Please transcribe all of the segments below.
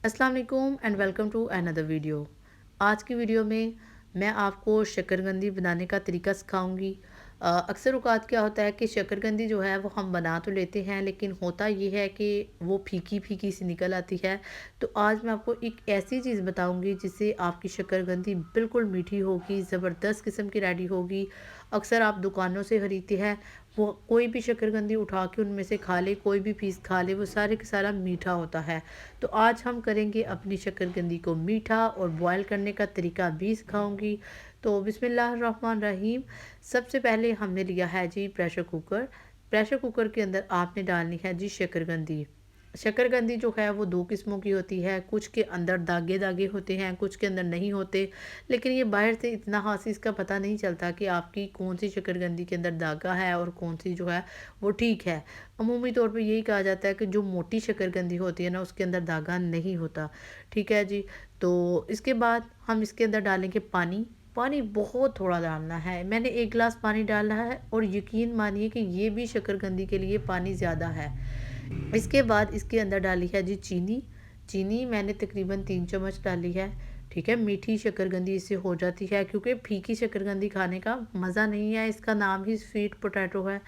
अस्सलाम वालेकुम and welcome to another video. आज की वीडियो में मैं आपको शक्करकंदी बनाने का तरीका सिखाऊंगी। अक्सर औक़ात क्या होता है कि शक्करकंदी जो है वो हम बना तो लेते हैं, लेकिन होता ये है कि वो फीकी फीकी सी निकल आती है। तो आज मैं आपको एक ऐसी चीज़ बताऊंगी जिससे आपकी शक्करकंदी बिल्कुल मीठी होगी, ज़बरदस्त किस्म की रेडी होगी। अक्सर आप दुकानों से ख़रीदते हैं, वो कोई भी शक्करकंदी उठा के उनमें से खा ले, कोई भी पीस खा ले, वो सारे का सारा मीठा होता है। तो आज हम करेंगे अपनी शक्करकंदी को मीठा और बॉयल करने का तरीका भी सिखाऊंगी। तो बिस्मिल्लाहिर्रहमानिर्रहीम। सबसे पहले हमने लिया है जी प्रेशर कुकर। प्रेशर कुकर के अंदर आपने डालनी है जी शक्करकंदी। शक्करकंदी जो है वो दो किस्मों की होती है, कुछ के अंदर दागे दागे होते हैं, कुछ के अंदर नहीं होते। लेकिन ये बाहर से इतना खास इसका पता नहीं चलता कि आपकी कौन सी शक्करकंदी के अंदर दागा है और कौन सी जो है वो ठीक है। अमूमी तौर पे यही कहा जाता है कि जो मोटी शक्करकंदी होती है ना, उसके अंदर दागा नहीं होता। ठीक है जी। तो इसके बाद हम इसके अंदर डालेंगे पानी। पानी बहुत थोड़ा डालना है, मैंने 1 गिलास पानी डाला है और यकीन मानिए कि ये भी शक्करकंदी के लिए पानी ज़्यादा है। इसके बाद इसके अंदर डाली है जी चीनी। चीनी मैंने तकरीबन 3 चम्मच डाली है। ठीक है, मीठी शक्करकंदी इससे हो जाती है, क्योंकि फीकी शक्करकंदी खाने का मज़ा नहीं है। इसका नाम ही स्वीट पोटैटो है।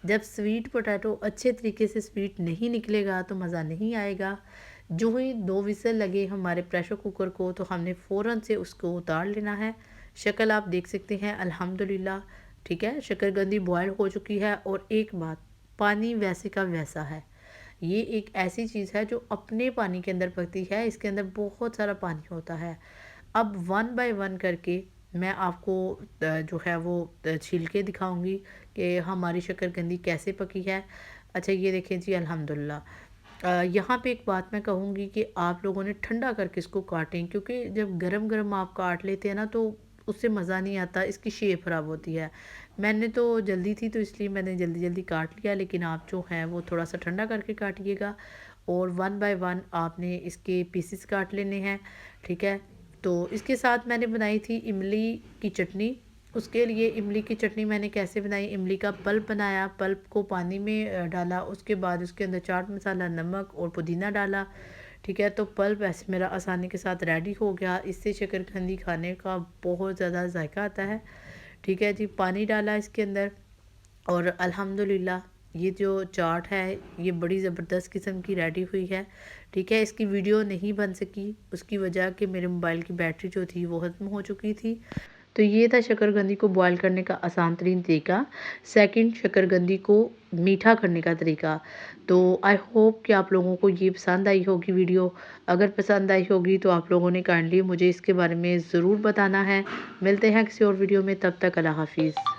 जब स्वीट पोटैटो अच्छे तरीके से स्वीट नहीं निकलेगा तो मज़ा नहीं आएगा। जो ही 2 विसल लगे हमारे प्रेशर कुकर को, तो हमने फ़ौरन से उसको उतार लेना है। शक्ल आप देख सकते हैं अल्हम्दुलिल्लाह। ठीक है, शक्करकंदी बॉयल हो चुकी है। और एक बात, पानी वैसे का वैसा है। ये एक ऐसी चीज़ है जो अपने पानी के अंदर पकती है, इसके अंदर बहुत सारा पानी होता है। अब 1 बाय 1 करके मैं आपको जो है वो छील के दिखाऊंगी कि हमारी शक्करकंदी कैसे पकी है। अच्छा, ये देखें जी अल्हम्दुलिल्लाह। यहाँ पे एक बात मैं कहूँगी कि आप लोगों ने ठंडा करके इसको काटें, क्योंकि जब गरम गरम आप काट लेते हैं ना, तो उससे मज़ा नहीं आता, इसकी शेप ख़राब होती है। मैंने तो जल्दी थी तो इसलिए मैंने जल्दी जल्दी काट लिया, लेकिन आप जो हैं वो थोड़ा सा ठंडा करके काटिएगा। और 1 बाय 1 आपने इसके पीसेस काट लेने हैं। ठीक है। तो इसके साथ मैंने बनाई थी इमली की चटनी। उसके लिए इमली की चटनी मैंने कैसे बनाई, इमली का पल्प बनाया, पल्प को पानी में डाला, उसके बाद उसके अंदर चाट मसाला, नमक और पुदीना डाला। ठीक है, तो पल्प ऐसे मेरा आसानी के साथ रेडी हो गया। इससे शक्करकंदी खाने का बहुत ज़्यादा जायका आता है। ठीक है जी, पानी डाला इसके अंदर और अल्हम्दुलिल्लाह ये जो चाट है ये बड़ी ज़बरदस्त किस्म की रेडी हुई है। ठीक है, इसकी वीडियो नहीं बन सकी, उसकी वजह कि मेरे मोबाइल की बैटरी जो थी वो ख़त्म हो चुकी थी। तो ये था शक्करकंदी को बॉयल करने का आसान तरीन तरीका। सेकंड, शक्करकंदी को मीठा करने का तरीका। तो आई होप कि आप लोगों को ये पसंद आई होगी वीडियो। अगर पसंद आई होगी तो आप लोगों ने काइंडली मुझे इसके बारे में ज़रूर बताना है। मिलते हैं किसी और वीडियो में, तब तक अल्लाह हाफिज़।